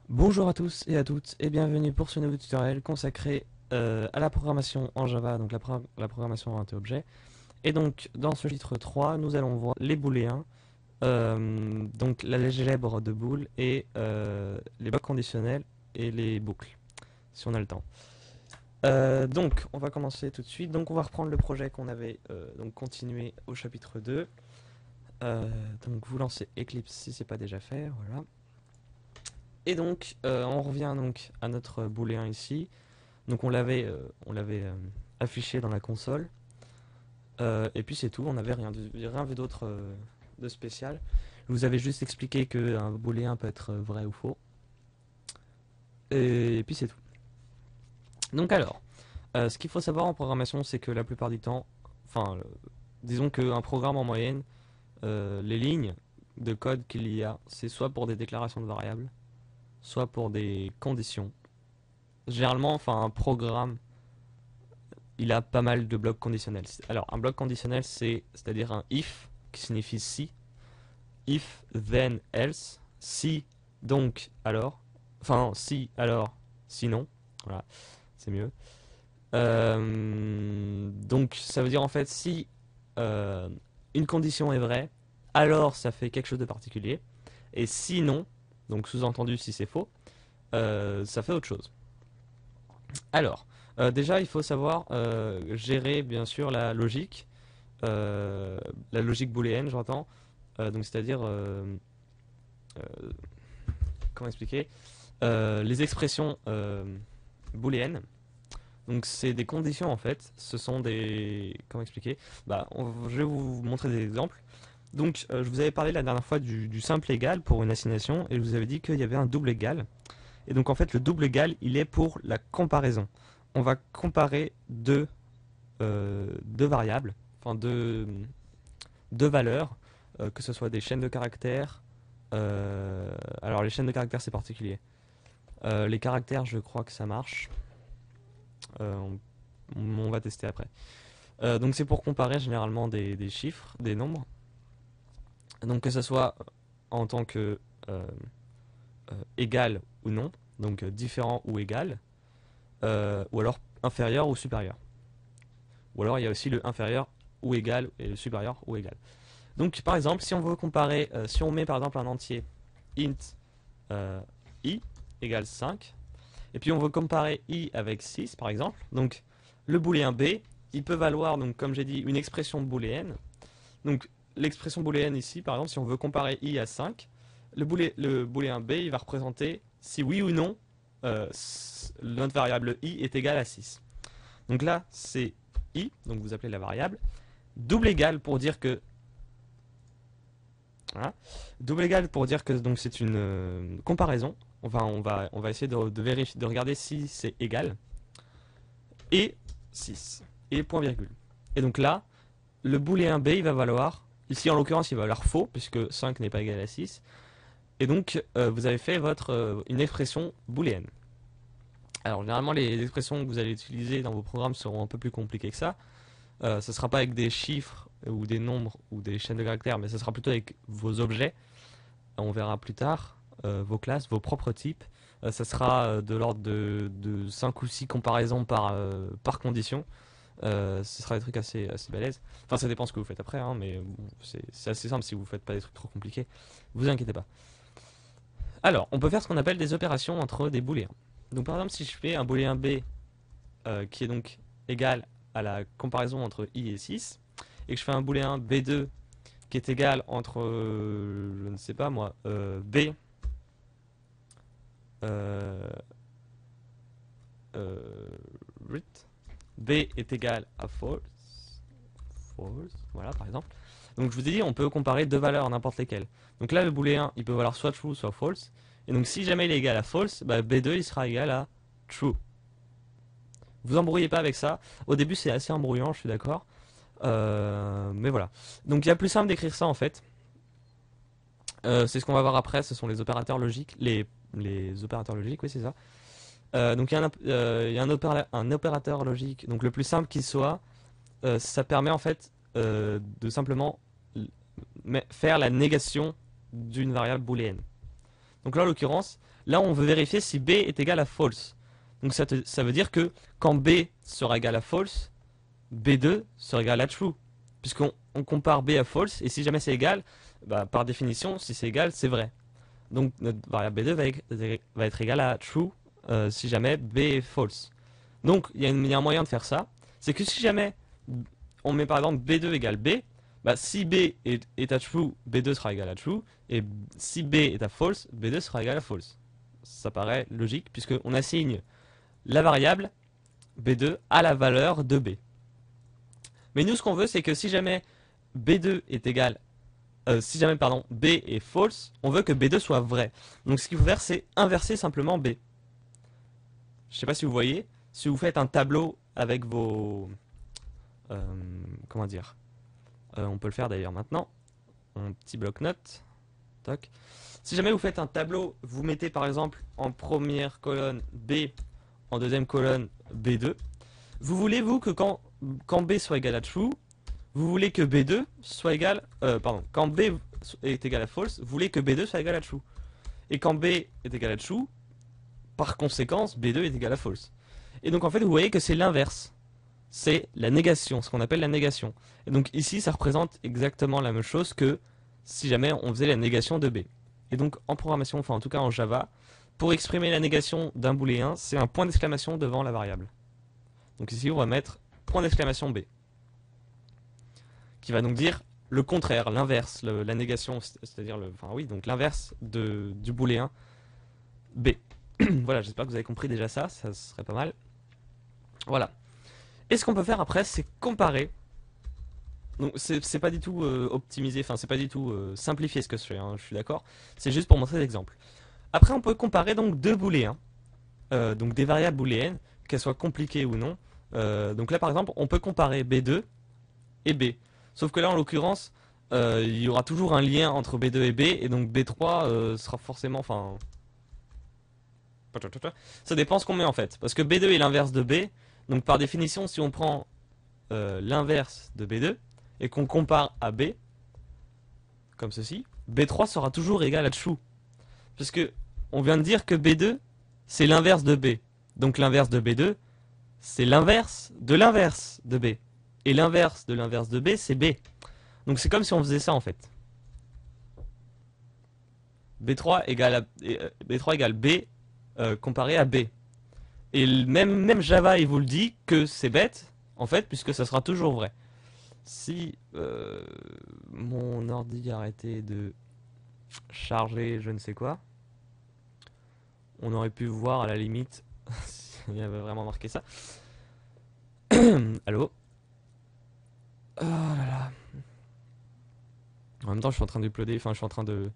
Bonjour à tous et à toutes et bienvenue pour ce nouveau tutoriel consacré à la programmation en Java, donc la programmation orientée objet. Et donc dans ce chapitre 3, nous allons voir les booléens, donc l'algèbre de booles et les blocs conditionnels et les boucles, si on a le temps. Donc on va commencer tout de suite. Donc on va reprendre le projet qu'on avait donc continué au chapitre 2. Donc vous lancez Eclipse si c'est pas déjà fait, voilà. Et donc, on revient donc à notre booléen ici. Donc on l'avait affiché dans la console. Et puis c'est tout, on n'avait rien vu d'autre de spécial. Je vous avais juste expliqué qu'un booléen peut être vrai ou faux. Et puis c'est tout. Donc alors, ce qu'il faut savoir en programmation, c'est que la plupart du temps, enfin, disons qu'un programme en moyenne, les lignes de code qu'il y a, c'est soit pour des déclarations de variables, soit pour des conditions. Généralement, enfin, un programme, il a pas mal de blocs conditionnels. Alors, un bloc conditionnel, c'est-à-dire un if, qui signifie si, if, then, else, si, donc, alors, enfin, si, alors, sinon, voilà, c'est mieux. Donc, ça veut dire en fait, si une condition est vraie, alors ça fait quelque chose de particulier, et sinon, donc sous-entendu si c'est faux, ça fait autre chose. Alors, déjà, il faut savoir gérer, bien sûr, la logique booléenne, j'entends. Donc, c'est-à-dire, euh, comment expliquer les expressions booléennes. Donc, c'est des conditions, en fait. Ce sont des... Comment expliquer je vais vous montrer des exemples. Donc, je vous avais parlé la dernière fois du simple égal pour une assignation, et je vous avais dit qu'il y avait un double égal. Et donc en fait le double égal il est pour la comparaison. On va comparer deux variables, enfin deux valeurs, que ce soit des chaînes de caractères. Alors les chaînes de caractères c'est particulier. Les caractères je crois que ça marche. On va tester après. Donc c'est pour comparer généralement des chiffres, des nombres. Donc que ce soit en tant que égal ou non, donc différent ou égal, ou alors inférieur ou supérieur. Ou alors il y a aussi le inférieur ou égal et le supérieur ou égal. Donc par exemple, si on veut comparer, si on met par exemple un entier int i égale 5, et puis on veut comparer i avec 6 par exemple, donc le booléen b, il peut valoir, donc comme j'ai dit, une expression booléenne. Donc l'expression booléenne ici, par exemple, si on veut comparer i à 5, le booléen b, il va représenter si oui ou non notre variable i est égale à 6. Donc là, c'est i, donc vous appelez la variable, double égal pour dire que voilà, double égal pour dire que donc c'est une comparaison. On va essayer de vérifier, de regarder si c'est égal et 6 et point virgule. Et donc là, le booléen b il va valoir, ici en l'occurrence il va valoir faux puisque 5 n'est pas égal à 6. Et donc vous avez fait une expression booléenne. Alors généralement les expressions que vous allez utiliser dans vos programmes seront un peu plus compliquées que ça. Ce ne sera pas avec des chiffres ou des nombres ou des chaînes de caractères, mais ce sera plutôt avec vos objets. On verra plus tard vos classes, vos propres types. Ça sera de l'ordre de 5 ou 6 comparaisons par condition. Ce sera des trucs assez balèzes. Enfin, ça dépend ce que vous faites après, hein, mais bon, c'est assez simple si vous ne faites pas des trucs trop compliqués. Vous inquiétez pas. Alors, on peut faire ce qu'on appelle des opérations entre des booléens. Donc par exemple, si je fais un booléen b qui est donc égal à la comparaison entre i et 6, et que je fais un booléen b2 qui est égal entre, je ne sais pas moi, b, euh, euh, b est égal à false, voilà par exemple. Donc je vous ai dit, on peut comparer deux valeurs, n'importe lesquelles. Donc là, le booléen, il peut valoir soit true, soit false. Et donc si jamais il est égal à false, bah, b2 il sera égal à true. Vous embrouillez pas avec ça. Au début, c'est assez embrouillant, je suis d'accord. Mais voilà. Donc il y a plus simple d'écrire ça en fait. C'est ce qu'on va voir après, ce sont les opérateurs logiques. Les opérateurs logiques, oui, c'est ça. Donc il y a un opérateur logique. Donc le plus simple qui soit, ça permet en fait de simplement faire la négation d'une variable booléenne. Donc là, en l'occurrence, là, on veut vérifier si B est égal à false. Donc ça veut dire que quand B sera égal à false, B2 sera égal à true. Puisqu'on compare B à false, et si jamais c'est égal, bah, par définition, si c'est égal, c'est vrai. Donc notre variable B2 va être égale à true si jamais B est false. Donc il y a un moyen de faire ça, c'est que si jamais on met par exemple B2 égale B, bah, si B est à true, B2 sera égal à true, et si B est à false, B2 sera égal à false. Ça paraît logique puisqu'on assigne la variable B2 à la valeur de B. Mais nous ce qu'on veut c'est que si jamais B2 est égal si jamais pardon, B est false, on veut que B2 soit vrai. Donc ce qu'il faut faire, c'est inverser simplement B. Je sais pas si vous voyez, si vous faites un tableau avec vos... comment dire on peut le faire d'ailleurs maintenant. Un petit bloc-notes. Toc. Si jamais vous faites un tableau, vous mettez par exemple en première colonne B, en deuxième colonne B2. Vous voulez, vous, que quand B soit égal à true, vous voulez que B2 soit égal... quand B est égal à false, vous voulez que B2 soit égal à true. Et quand B est égal à true, par conséquence, B2 est égal à false. Et donc en fait, vous voyez que c'est l'inverse. C'est la négation, ce qu'on appelle la négation. Et donc ici, ça représente exactement la même chose que si jamais on faisait la négation de B. Et donc en programmation, enfin en tout cas en Java, pour exprimer la négation d'un booléen, c'est un point d'exclamation devant la variable. Donc ici, on va mettre point d'exclamation B. Qui va donc dire le contraire, l'inverse, la négation, c'est-à-dire donc l'inverse du booléen B. Voilà, j'espère que vous avez compris déjà ça serait pas mal. Voilà. Et ce qu'on peut faire après, c'est comparer. Donc c'est pas du tout optimisé, enfin c'est pas du tout simplifié ce que je fais, hein, je suis d'accord. C'est juste pour montrer l'exemple. Après, on peut comparer donc deux booléens, donc des variables booléennes, qu'elles soient compliquées ou non. Donc là, par exemple, on peut comparer B2 et B. Sauf que là, en l'occurrence, il y aura toujours un lien entre B2 et B, et donc B3 sera forcément, enfin... Ça dépend ce qu'on met en fait, parce que B2 est l'inverse de B, donc par définition, si on prend l'inverse de B2, et qu'on compare à B, comme ceci, B3 sera toujours égal à true. Puisque on vient de dire que B2, c'est l'inverse de B. Donc l'inverse de B2, c'est l'inverse de B. Et l'inverse de B, c'est B. Donc c'est comme si on faisait ça en fait. B3 égale B comparé à B. Et même Java, il vous le dit que c'est bête, en fait, puisque ça sera toujours vrai. Si mon ordi arrêtait de charger je ne sais quoi, on aurait pu voir à la limite s'il y avait vraiment marqué ça. Allô? Oh là là. En même temps, je suis en train d'uploader, enfin, je suis en train de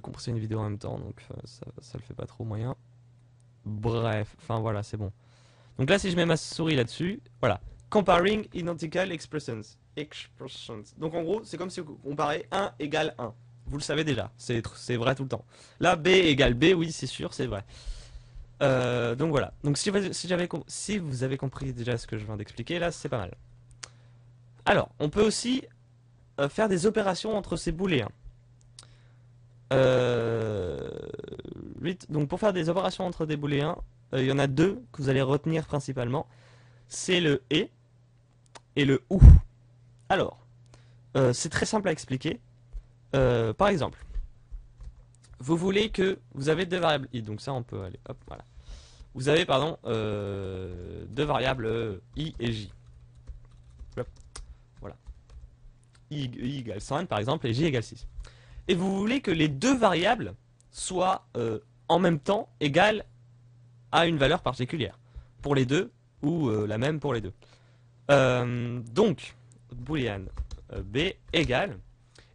compresser une vidéo en même temps, donc ça le fait pas trop moyen. Bref, enfin voilà, c'est bon. Donc là, si je mets ma souris là-dessus, voilà. Comparing identical expressions. Donc en gros, c'est comme si on comparait 1 égale 1. Vous le savez déjà, c'est vrai tout le temps. Là, B égale B, oui, c'est sûr, c'est vrai. Donc voilà. Donc si vous avez compris déjà ce que je viens d'expliquer, là, c'est pas mal. Alors, on peut aussi faire des opérations entre ces booléens. Donc pour faire des opérations entre des booléens, il y en a deux que vous allez retenir principalement. C'est le et le ou. Alors, c'est très simple à expliquer. Par exemple, vous voulez que vous avez deux variables i, donc ça on peut aller, hop, voilà. Vous avez, pardon, deux variables i et j. Hop, voilà. I égale 100 par exemple et j égale 6. Et vous voulez que les deux variables soient en même temps égales à une valeur particulière pour les deux ou la même pour les deux. Donc, boolean b égale,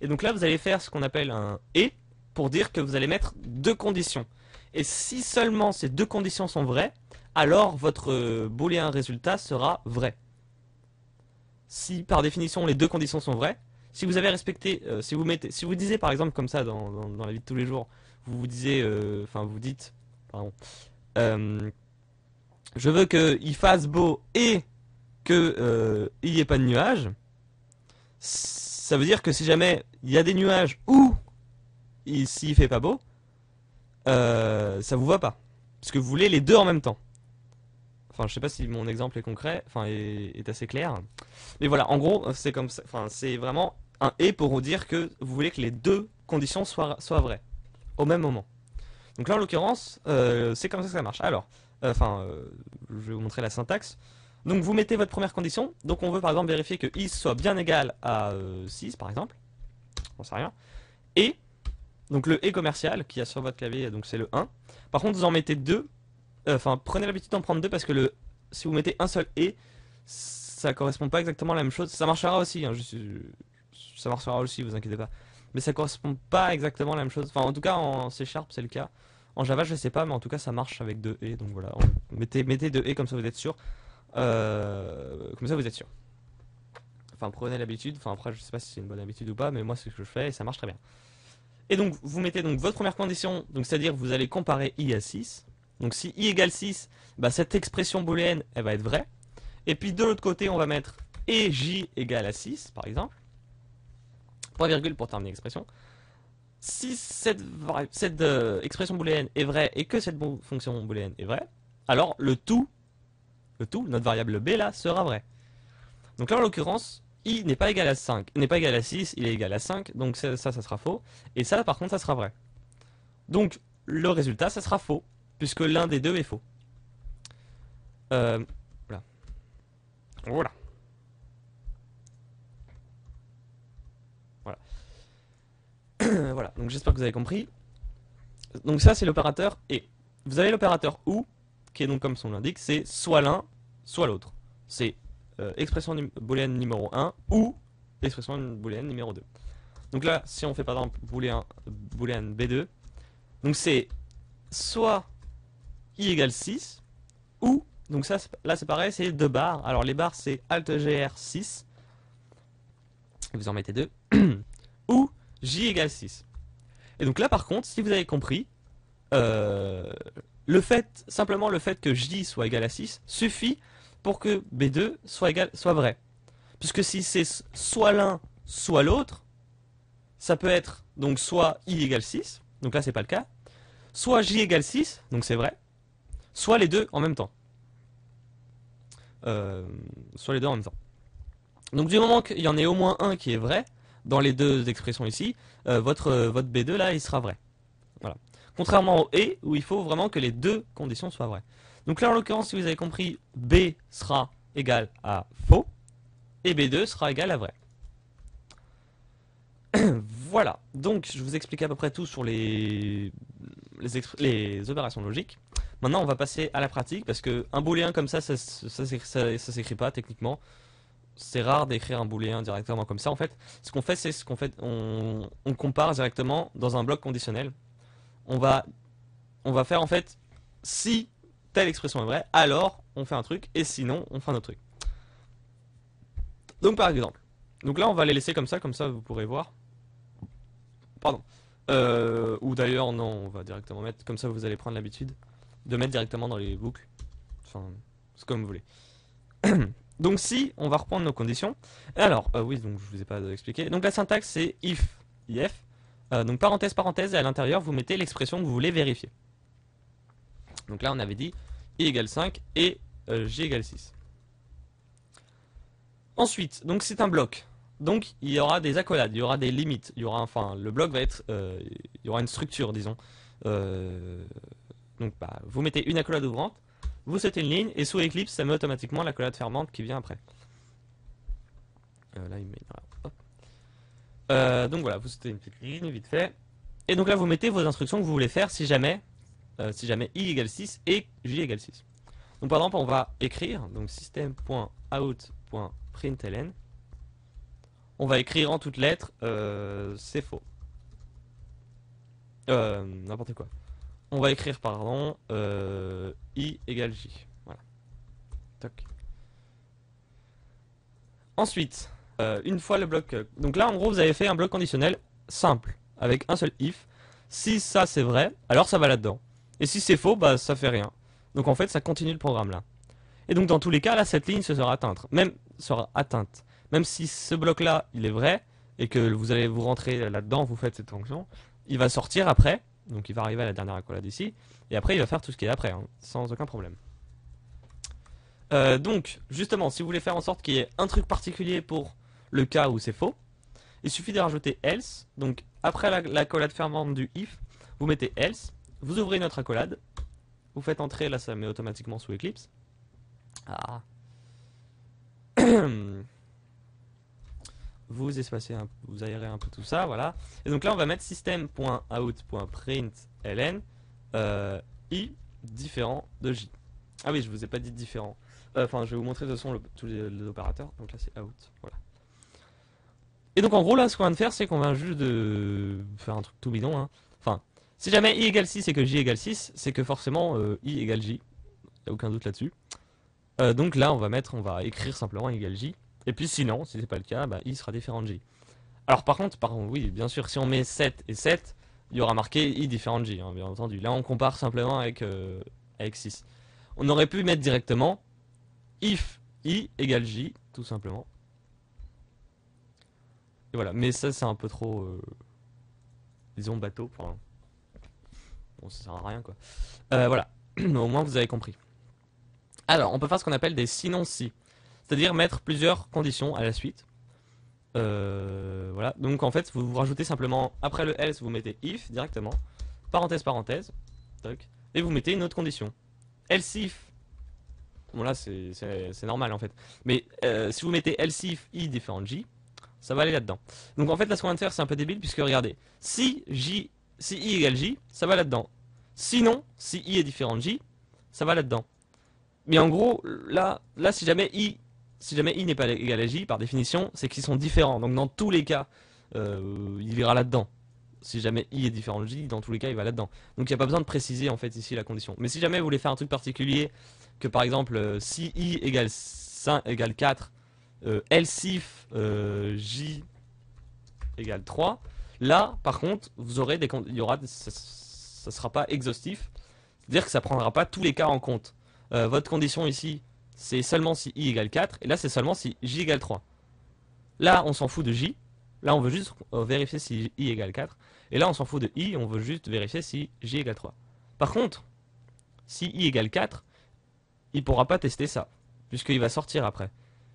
et donc là vous allez faire ce qu'on appelle un et pour dire que vous allez mettre deux conditions. Et si seulement ces deux conditions sont vraies, alors votre booléen résultat sera vrai. Si par définition les deux conditions sont vraies, si vous avez respecté, si vous disiez par exemple comme ça dans la vie de tous les jours, vous disiez, vous dites, pardon, je veux qu'il fasse beau et que il n'y ait pas de nuages. Ça veut dire que si jamais il y a des nuages ou s'il fait pas beau, ça vous va pas. Parce que vous voulez les deux en même temps. Enfin, je sais pas si mon exemple est concret, enfin, est assez clair. Mais voilà, en gros, c'est comme ça. Enfin, c'est vraiment un et pour vous dire que vous voulez que les deux conditions soient vraies au même moment. Donc là, en l'occurrence, c'est comme ça que ça marche. Alors, je vais vous montrer la syntaxe. Donc vous mettez votre première condition. Donc on veut par exemple vérifier que is soit bien égal à 6 par exemple. On sait rien. Et donc le et commercial qui a sur votre clavier, donc c'est le 1. Par contre vous en mettez deux. Enfin prenez l'habitude d'en prendre deux parce que si vous mettez un seul et, ça correspond pas exactement à la même chose. Ça marchera aussi, hein, ça marchera aussi, vous inquiétez pas. Mais ça correspond pas exactement à la même chose. Enfin en tout cas en C# c'est le cas. En Java je sais pas, mais en tout cas ça marche avec deux et. Donc voilà, mettez deux et comme ça vous êtes sûr. Comme ça vous êtes sûr. Enfin prenez l'habitude, enfin après je sais pas si c'est une bonne habitude ou pas, mais moi c'est ce que je fais et ça marche très bien. Et donc vous mettez donc votre première condition, donc c'est-à-dire vous allez comparer i à 6. Donc si i égale 6, bah, cette expression booléenne elle va être vraie. Et puis de l'autre côté on va mettre et j égale à 6 par exemple. Point virgule pour terminer l'expression. Si cette expression booléenne est vraie et que cette fonction booléenne est vraie, alors le tout, notre variable b là, sera vrai. Donc là en l'occurrence, i n'est pas égal à 5, n'est pas égal à 6, il est égal à 5, donc ça sera faux. Et ça par contre ça sera vrai. Donc le résultat ça sera faux, puisque l'un des deux est faux. Voilà. Voilà. Voilà. Voilà, donc j'espère que vous avez compris. Donc ça c'est l'opérateur et. Vous avez l'opérateur ou, qui est donc comme son l'indique, c'est soit l'un, soit l'autre. C'est expression booléenne numéro 1 ou expression booléenne numéro 2. Donc là, si on fait par exemple booléenne B2, donc c'est soit i égale 6 ou, donc ça là c'est pareil, c'est 2 barres. Alors les barres c'est Alt-GR 6, vous en mettez 2, ou j égale 6. Et donc là par contre, si vous avez compris, simplement le fait que j soit égal à 6 suffit pour que B2 soit vrai. Puisque si c'est soit l'un, soit l'autre, ça peut être donc soit i égale 6, donc là c'est pas le cas, soit j égale 6, donc c'est vrai, soit les deux en même temps. Soit les deux en même temps. Donc du moment qu'il y en ait au moins un qui est vrai, dans les deux expressions ici, votre B2 là il sera vrai. Voilà. Contrairement au et, où il faut vraiment que les deux conditions soient vraies. Donc là en l'occurrence, si vous avez compris, B sera égal à faux, et B2 sera égal à vrai. Voilà, donc je vous explique à peu près tout sur les opérations logiques. Maintenant on va passer à la pratique, parce qu'un booléen comme ça s'écrit pas techniquement. C'est rare d'écrire un booléen directement comme ça en fait. Ce qu'on fait, c'est on compare directement dans un bloc conditionnel. On va faire en fait, si telle expression est vraie, alors on fait un truc, et sinon on fait un autre truc. Donc par exemple, donc là on va les laisser comme ça vous pourrez voir. Pardon. Ou d'ailleurs non, on va directement mettre, comme ça vous allez prendre l'habitude de mettre directement dans les boucles. Enfin, c'est comme vous voulez. Donc si, on va reprendre nos conditions. Alors, oui, donc je vous ai pas expliqué. Donc la syntaxe c'est if, donc parenthèse, parenthèse, et à l'intérieur vous mettez l'expression que vous voulez vérifier. Donc là on avait dit i égale 5 et j égale 6. Ensuite, donc c'est un bloc. Donc il y aura des accolades, il y aura des limites, il y aura, enfin, le bloc va être, il y aura une structure, disons. Donc bah, vous mettez une accolade ouvrante, vous setez une ligne, et sous Eclipse, ça met automatiquement l'accolade fermante qui vient après. Là, il met, voilà. Donc voilà, vous setez une petite ligne, vite fait. Et donc là, vous mettez vos instructions que vous voulez faire si jamais i égale 6 et j égale 6. Donc par exemple, on va écrire, donc system.out.println. On va écrire en toutes lettres, c'est faux. N'importe quoi. On va écrire, pardon, i égale j. Voilà. Toc. Ensuite, une fois le bloc... donc là, en gros, vous avez fait un bloc conditionnel simple, avec un seul if. Si ça, c'est vrai, alors ça va là-dedans. Et si c'est faux, bah ça fait rien. Donc en fait, ça continue le programme là. Et donc dans tous les cas, là, cette ligne sera atteinte. Même si ce bloc-là, il est vrai, et que vous allez vous rentrer là-dedans, vous faites cette fonction, il va sortir après, Donc il va arriver à la dernière accolade ici. Et après il va faire tout ce qui est après, hein, sans aucun problème. Donc justement, si vous voulez faire en sorte qu'il y ait un truc particulier pour le cas où c'est faux, il suffit de rajouter else. Donc après l'accolade fermante du if, vous mettez else, vous ouvrez notre accolade, vous faites entrer, là ça met automatiquement sous Eclipse. Ah. Vous espacez, vous aérez un peu tout ça, voilà. Et donc là on va mettre system.out.println i différent de j. Ah oui, je vous ai pas dit différent. Enfin, je vais vous montrer de toute façon tous les opérateurs. Donc là c'est out, voilà. Et donc en gros là ce qu'on vient de faire c'est qu'on vient juste de faire un truc tout bidon, hein. Enfin, si jamais i égale 6 et que j égale 6, c'est que forcément i égale j. Y a aucun doute là-dessus. Donc là on va écrire simplement i égale j. Et puis sinon, si c'est pas le cas, bah, i sera différent de j. Alors par contre, oui, bien sûr, si on met 7 et 7, il y aura marqué i différent de j, hein, bien entendu. Là on compare simplement avec 6. On aurait pu mettre directement if i égale j, tout simplement. Et voilà, mais ça c'est un peu trop, disons, bateau. Enfin, bon, ça sert à rien quoi. Voilà, au moins vous avez compris. Alors, on peut faire ce qu'on appelle des sinon si. C'est-à-dire mettre plusieurs conditions à la suite. Voilà, donc en fait, vous rajoutez simplement, après le else, vous mettez if directement, parenthèse, parenthèse, toc, et vous mettez une autre condition. Else if, bon là c'est normal en fait, mais si vous mettez else if i différent de j, ça va aller là-dedans. Donc en fait, là ce qu'on vient de faire, c'est un peu débile, puisque regardez, si i égale j, ça va là-dedans. Sinon, si i est différent de j, ça va là-dedans. Mais en gros, là si jamais i n'est pas égal à j, par définition, c'est qu'ils sont différents. Donc dans tous les cas, il ira là-dedans. Si jamais i est différent de j, dans tous les cas, il va là-dedans. Donc il n'y a pas besoin de préciser en fait ici la condition. Mais si jamais vous voulez faire un truc particulier, que par exemple, si i égale 4, else if j égale 3, là, par contre, vous aurez ça sera pas exhaustif. C'est-à-dire que ça prendra pas tous les cas en compte. Votre condition ici, c'est seulement si i égale 4, et là c'est seulement si j égale 3. Là on s'en fout de j, là on veut juste vérifier si i égale 4, et là on s'en fout de i, on veut juste vérifier si j égale 3. Par contre, si i égale 4, il pourra pas tester ça, puisqu'il va sortir après.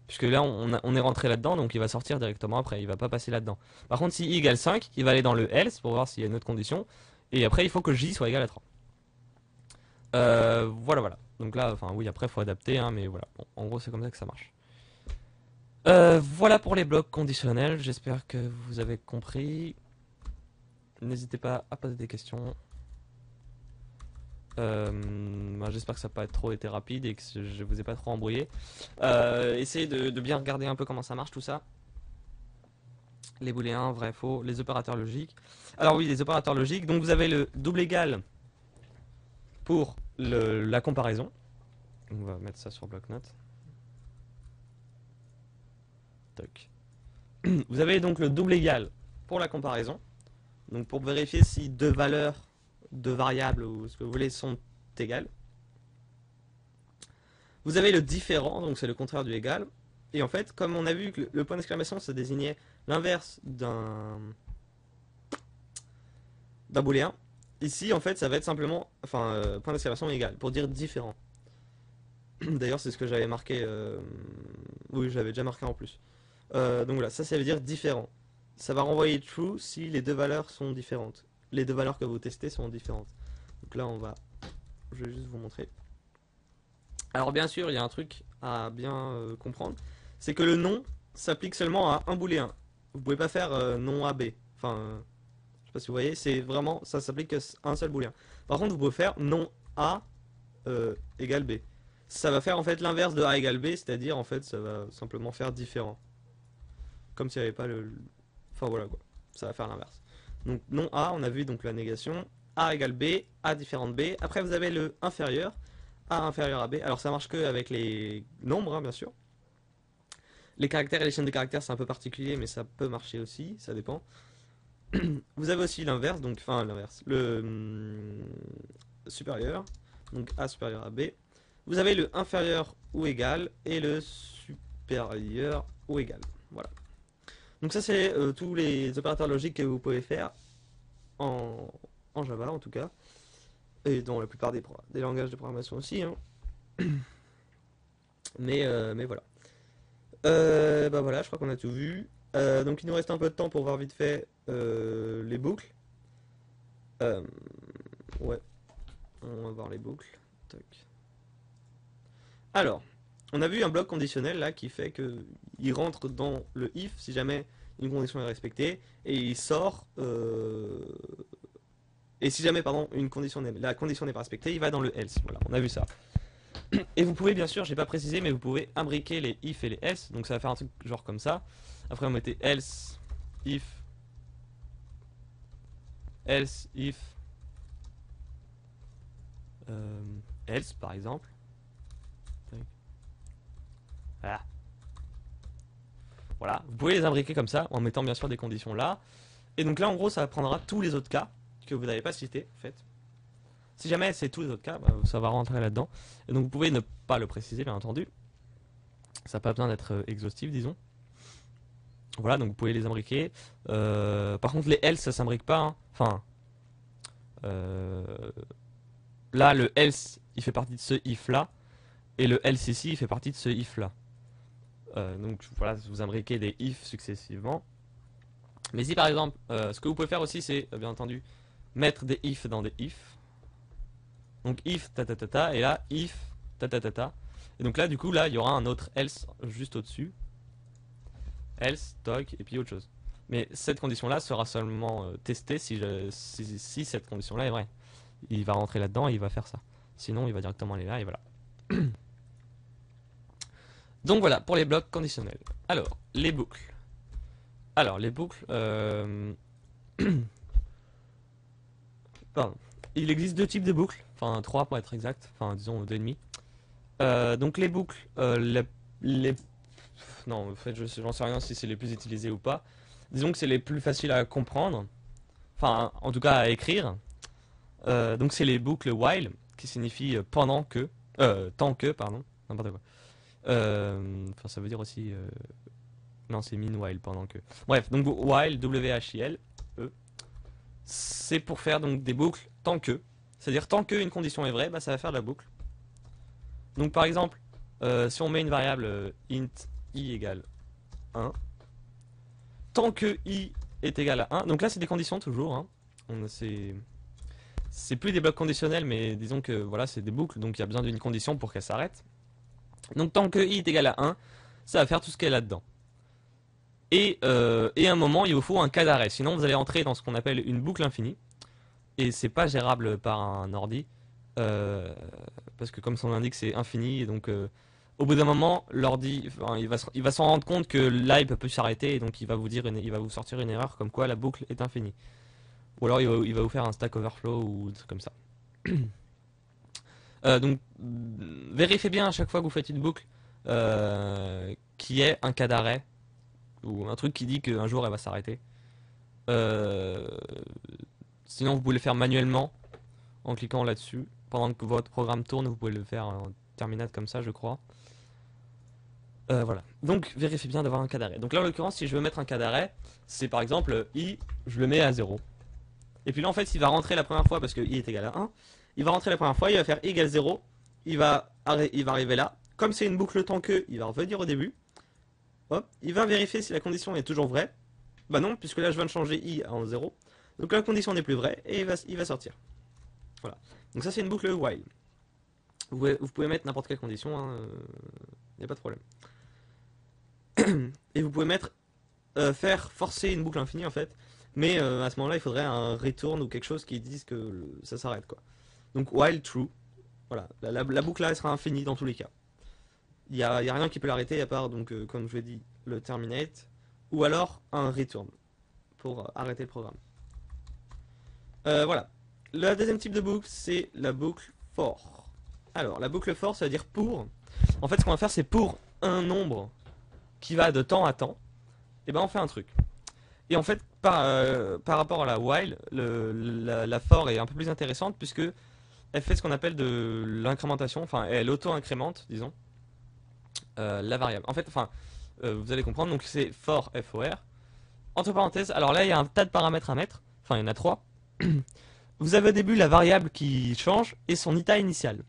Puisque là on est rentré là-dedans, donc il va sortir directement après, il va pas passer là-dedans. Par contre si i égale 5, il va aller dans le else pour voir s'il y a une autre condition, et après il faut que j soit égal à 3. Voilà. Donc là, enfin oui, après il faut adapter, hein, mais voilà. Bon, en gros, c'est comme ça que ça marche. Voilà pour les blocs conditionnels. J'espère que vous avez compris. N'hésitez pas à poser des questions. J'espère que ça n'a pas trop été rapide et que je vous ai pas trop embrouillé. Essayez de bien regarder un peu comment ça marche tout ça. Les booléens, vrai, faux, les opérateurs logiques. Alors oui, les opérateurs logiques. Donc vous avez le double égal pour la comparaison. On va mettre ça sur bloc-notes. Toc. Vous avez donc le double égal pour la comparaison. Donc pour vérifier si deux valeurs, deux variables ou ce que vous voulez sont égales. Vous avez le différent, donc c'est le contraire du égal. Et en fait, comme on a vu que le point d'exclamation ça désignait l'inverse d'un booléen, ici en fait ça va être simplement, point d'exclamation égal, pour dire différent. D'ailleurs c'est ce que j'avais marqué, oui j'avais déjà marqué en plus. Donc voilà, ça veut dire différent. Ça va renvoyer true si les deux valeurs sont différentes. Les deux valeurs que vous testez sont différentes. Donc là je vais juste vous montrer. Alors bien sûr il y a un truc à bien comprendre, c'est que le nom s'applique seulement à un booléen. Vous pouvez pas faire nom AB. Enfin, je sais pas si vous voyez, c'est vraiment, ça s'applique à un seul booléen. Par contre vous pouvez faire nom A égale B. Ça va faire en fait l'inverse de A égale B, c'est-à-dire en fait ça va simplement faire différent. Comme s'il n'y avait pas enfin voilà quoi, ça va faire l'inverse. Donc non A, on a vu donc la négation, A égale B, A différent de B. Après vous avez le inférieur, A inférieur à B. Alors ça marche que avec les nombres, hein, bien sûr. Les caractères et les chaînes de caractères c'est un peu particulier, mais ça peut marcher aussi, ça dépend. Vous avez aussi l'inverse, donc enfin l'inverse, le supérieur, donc A supérieur à B. Vous avez le inférieur ou égal et le supérieur ou égal. Voilà. Donc ça c'est tous les opérateurs logiques que vous pouvez faire en Java en tout cas, et dans la plupart des langages de programmation aussi, hein. Mais voilà. Bah voilà, je crois qu'on a tout vu. Donc il nous reste un peu de temps pour voir vite fait les boucles. Euh, ouais, on va voir les boucles. Tac. Alors, on a vu un bloc conditionnel là qui fait que il rentre dans le if si jamais une condition est respectée et il sort et si jamais pardon la condition n'est pas respectée, il va dans le else. Voilà, on a vu ça. Et vous pouvez bien sûr, j'ai pas précisé, mais vous pouvez imbriquer les if et les else. Donc ça va faire un truc genre comme ça. Après vous mettez else, if, else par exemple. Voilà. Voilà, vous pouvez les imbriquer comme ça en mettant bien sûr des conditions là. Et donc là en gros ça prendra tous les autres cas que vous n'avez pas cités en fait. Si jamais c'est tous les autres cas, bah, ça va rentrer là-dedans. Et donc vous pouvez ne pas le préciser bien entendu. Ça n'a pas besoin d'être exhaustif disons. Voilà, donc vous pouvez les imbriquer. Par contre les else ça s'imbrique pas, hein. Enfin, là le else il fait partie de ce if là. Et le else ici il fait partie de ce if là. Donc voilà, vous imbriquez des if successivement. Mais si par exemple, ce que vous pouvez faire aussi c'est bien entendu mettre des if dans des if. Donc if ta ta ta ta et là if ta ta ta ta. Et donc là du coup là il y aura un autre else juste au-dessus. Else, toc et puis autre chose. Mais cette condition là sera seulement testée si cette condition là est vraie. Il va rentrer là-dedans et il va faire ça. Sinon il va directement aller là et voilà. Donc voilà pour les blocs conditionnels. Alors les boucles. Alors les boucles. Pardon. Il existe deux types de boucles, enfin trois pour être exact, enfin disons deux et demi. Donc les boucles, non en fait j'en sais rien si c'est les plus utilisés ou pas. Disons que c'est les plus faciles à comprendre, enfin en tout cas à écrire. Donc c'est les boucles while qui signifie pendant que, tant que pardon, n'importe quoi. Enfin ça veut dire aussi, non c'est meanwhile pendant que. Bref donc while W-H-I-L E. C'est pour faire donc des boucles tant que. C'est-à-dire tant qu'une condition est vraie, bah, ça va faire de la boucle. Donc par exemple, si on met une variable int i égale 1, tant que i est égal à 1, donc là c'est des conditions toujours, hein. C'est plus des blocs conditionnels, mais disons que voilà c'est des boucles, donc il y a besoin d'une condition pour qu'elle s'arrête. Donc tant que i est égal à 1, ça va faire tout ce qu'il y a là-dedans. Et à un moment, il vous faut un cas d'arrêt. Sinon, vous allez entrer dans ce qu'on appelle une boucle infinie. Et c'est pas gérable par un ordi. Parce que comme son nom l'indique, c'est infini. Et donc, au bout d'un moment, l'ordi, enfin, il va s'en rendre compte que là, il peut plus s'arrêter. Et donc, il va vous sortir une erreur comme quoi la boucle est infinie. Ou alors, il va vous faire un Stack Overflow ou des trucs comme ça. Donc, vérifiez bien à chaque fois que vous faites une boucle qui ait un cas d'arrêt ou un truc qui dit qu'un jour elle va s'arrêter. Sinon vous pouvez le faire manuellement en cliquant là-dessus. Pendant que votre programme tourne, vous pouvez le faire en terminal comme ça, je crois. Voilà. Donc vérifiez bien d'avoir un cas d'arrêt. Donc là en l'occurrence, si je veux mettre un cas d'arrêt, c'est par exemple i, je le mets à 0. Et puis là en fait, il va rentrer la première fois parce que i est égal à 1. Il va rentrer la première fois, il va faire i égale 0. Il va arriver là. Comme c'est une boucle tant que, il va revenir au début. Hop, il va vérifier si la condition est toujours vraie. Bah non, puisque là je viens de changer i en 0. Donc la condition n'est plus vraie et il va sortir. Voilà. Donc ça c'est une boucle while. Vous pouvez mettre n'importe quelle condition, hein, n'y a pas de problème. Et vous pouvez mettre faire forcer une boucle infinie en fait. Mais à ce moment-là il faudrait un return ou quelque chose qui dise que ça s'arrête quoi. Donc while true. Voilà. La boucle là elle sera infinie dans tous les cas. Il n'y a rien qui peut l'arrêter à part, donc, comme je l'ai dit, le terminate, ou alors un return, pour arrêter le programme. Voilà. Le deuxième type de boucle, c'est la boucle for. Alors, la boucle for, ça veut dire pour. En fait, ce qu'on va faire, c'est pour un nombre qui va de temps à temps, et ben on fait un truc. Et en fait, par rapport à la while, la for est un peu plus intéressante, puisque elle fait ce qu'on appelle de l'incrémentation, enfin, elle auto-incrémente, disons. La variable. En fait, enfin, vous allez comprendre, donc c'est for, for, entre parenthèses, alors là il y a un tas de paramètres à mettre, enfin il y en a trois. vous avez au début la variable qui change et son état initial.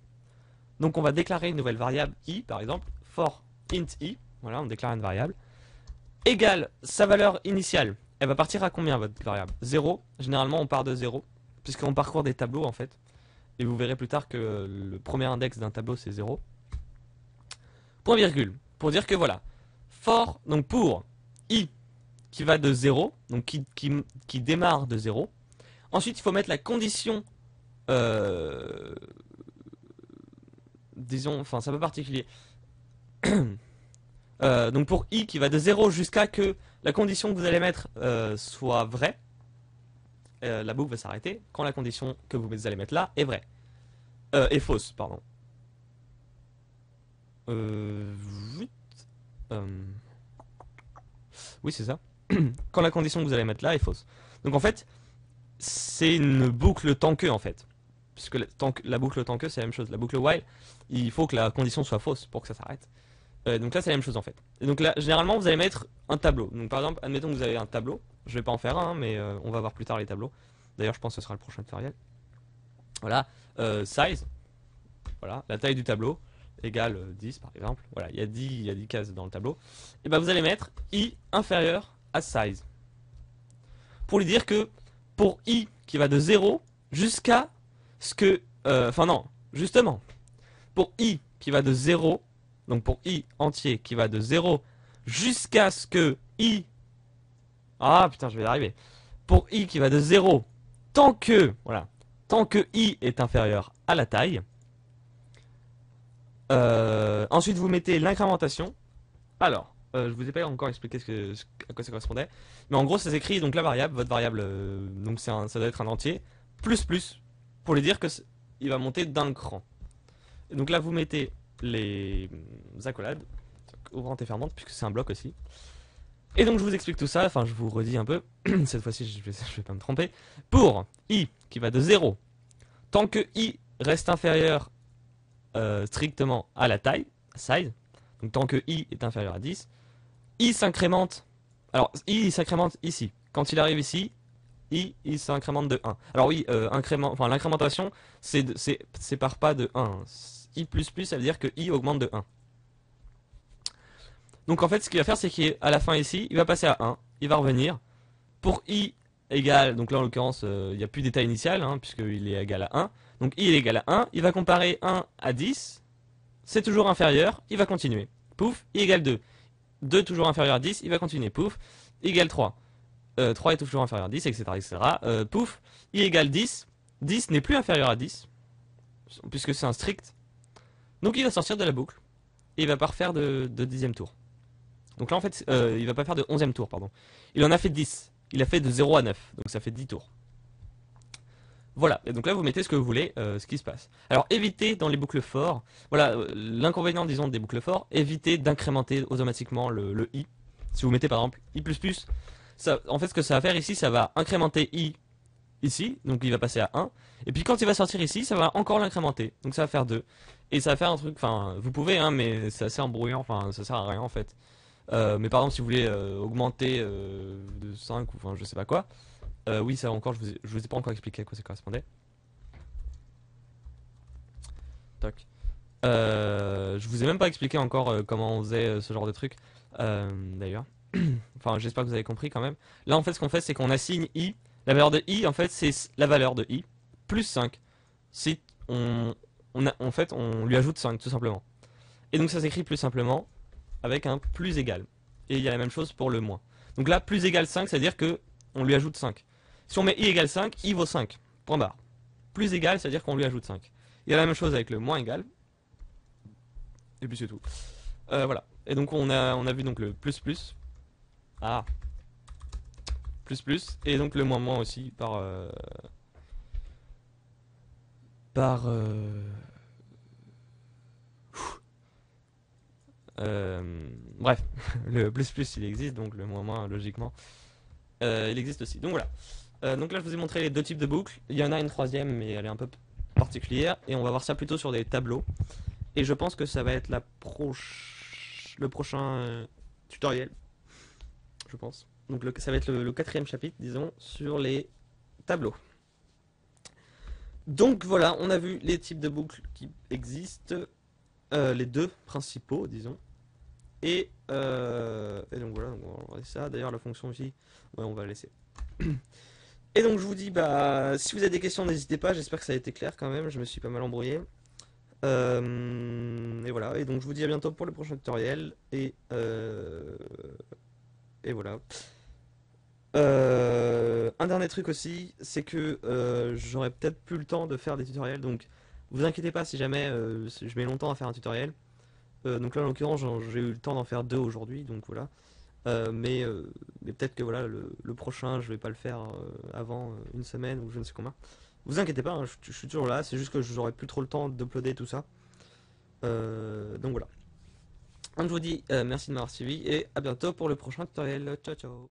Donc on va déclarer une nouvelle variable i, par exemple, for int i, voilà, on déclare une variable, égale sa valeur initiale. Elle va partir à combien votre variable? 0, généralement on part de 0, puisqu'on parcourt des tableaux en fait. Et vous verrez plus tard que le premier index d'un tableau c'est 0. Point virgule, pour dire que voilà, for, donc pour i qui va de 0, donc qui démarre de 0. Ensuite il faut mettre la condition, disons, enfin c'est un peu particulier. Donc pour i qui va de 0 jusqu'à que la condition que vous allez mettre soit vraie, la boucle va s'arrêter quand la condition que vous allez mettre là est vraie. Est fausse, pardon. Oui, oui c'est ça. Quand la condition que vous allez mettre là est fausse. Donc en fait, c'est une boucle tant que en fait. Puisque la boucle tant que c'est la même chose. La boucle while, il faut que la condition soit fausse pour que ça s'arrête. Donc là c'est la même chose en fait. Et donc là généralement vous allez mettre un tableau. Donc par exemple admettons que vous avez un tableau. Je vais pas en faire un mais on va voir plus tard les tableaux. D'ailleurs je pense que ce sera le prochain tutoriel. Voilà. Size. Voilà. La taille du tableau égale 10 par exemple. Voilà. Il y a 10 cases dans le tableau. Et ben vous allez mettre i inférieur à size. Pour lui dire que pour i qui va de 0 jusqu'à ce que... Enfin non. Justement. Pour i qui va de 0... Donc pour i entier qui va de 0 jusqu'à ce que i... Ah putain je vais y arriver. Pour i qui va de 0 tant que... Voilà. Tant que i est inférieur à la taille. Ensuite vous mettez l'incrémentation. Alors, je vous ai pas encore expliqué à quoi ça correspondait. Mais en gros ça s'écrit donc la variable, votre variable, donc ça doit être un entier, plus pour lui dire que il va monter d'un cran. Et donc là vous mettez les accolades, ouvrantes et fermantes, puisque c'est un bloc aussi. Et donc je vous explique tout ça, enfin je vous redis un peu, cette fois-ci je vais pas me tromper. Pour i qui va de 0, tant que i reste inférieur strictement à la taille, size, donc tant que i est inférieur à 10, i s'incrémente, alors i s'incrémente ici. Quand il arrive ici, il s'incrémente de 1. Alors oui, l'incrémentation, c'est par pas de 1. I++, ça veut dire que i augmente de 1. Donc en fait, ce qu'il va faire, c'est qu'à la fin ici, il va passer à 1. Il va revenir. Pour i égale, donc là en l'occurrence, il n'y a plus d'état initial, hein, puisqu'il est égal à 1. Donc i est égal à 1. Il va comparer 1 à 10. C'est toujours inférieur. Il va continuer. Pouf, i égale 2. 2 toujours inférieur à 10. Il va continuer. Pouf, i égale 3. 3 est toujours inférieur à 10, etc. etc. Pouf, i égale 10. 10 n'est plus inférieur à 10, puisque c'est un strict. Donc il va sortir de la boucle. Et il va pas refaire de 10e tour. Donc là en fait, il va pas faire de 11e tour, pardon. Il en a fait 10. Il a fait de 0 à 9. Donc ça fait 10 tours. Voilà, et donc là vous mettez ce que vous voulez, ce qui se passe. Alors évitez dans les boucles for, voilà, l'inconvénient disons des boucles for, évitez d'incrémenter automatiquement le i. Si vous mettez par exemple i++, ça, en fait ce que ça va faire ici, ça va incrémenter i ici, donc il va passer à 1. Et puis quand il va sortir ici, ça va encore l'incrémenter, donc ça va faire 2. Et ça va faire un truc, enfin vous pouvez, hein, mais c'est assez embrouillant, enfin ça sert à rien en fait. Mais par exemple si vous voulez augmenter de 5 ou enfin je sais pas quoi, oui ça encore je vous ai pas encore expliqué à quoi ça correspondait. Toc. Je vous ai même pas expliqué encore comment on faisait ce genre de truc d'ailleurs. Enfin j'espère que vous avez compris quand même. Là en fait ce qu'on fait c'est qu'on assigne i. La valeur de i en fait c'est la valeur de i plus 5. Si en fait on lui ajoute 5 tout simplement. Et donc ça s'écrit plus simplement avec un plus égal. Et il y a la même chose pour le moins. Donc là plus égal 5 ça veut dire que on lui ajoute 5. Si on met i égale 5, i vaut 5. Point barre. Plus égal ça veut dire qu'on lui ajoute 5. Il y a la même chose avec le moins égal. Et puis c'est tout. Voilà. Et donc on a vu donc le plus plus. Ah. Plus plus. Et donc le moins moins aussi par... bref. Le plus plus il existe, donc le moins moins logiquement. Il existe aussi. Donc voilà. Donc là je vous ai montré les deux types de boucles. Il y en a une troisième mais elle est un peu particulière. Et on va voir ça plutôt sur des tableaux. Et je pense que ça va être le prochain tutoriel. Je pense. Donc ça va être le quatrième chapitre, disons, sur les tableaux. Donc voilà, on a vu les types de boucles qui existent, les deux principaux, disons. Et donc voilà, donc on va regarder ça. D'ailleurs, la fonction ici, ouais, on va la laisser. Et donc je vous dis, bah, si vous avez des questions, n'hésitez pas. J'espère que ça a été clair quand même. Je me suis pas mal embrouillé. Et voilà. Et donc je vous dis à bientôt pour le prochain tutoriel. Et voilà. Un dernier truc aussi, c'est que j'aurais peut-être plus le temps de faire des tutoriels. Donc vous inquiétez pas si jamais si je mets longtemps à faire un tutoriel. Donc là, en l'occurrence, j'ai eu le temps d'en faire deux aujourd'hui, donc voilà. Mais peut-être que voilà, le prochain, je vais pas le faire avant une semaine ou je ne sais combien. Vous inquiétez pas, hein, je suis toujours là, c'est juste que j'aurai plus trop le temps d'uploader tout ça. Donc voilà. Donc je vous dis merci de m'avoir suivi et à bientôt pour le prochain tutoriel. Ciao ciao.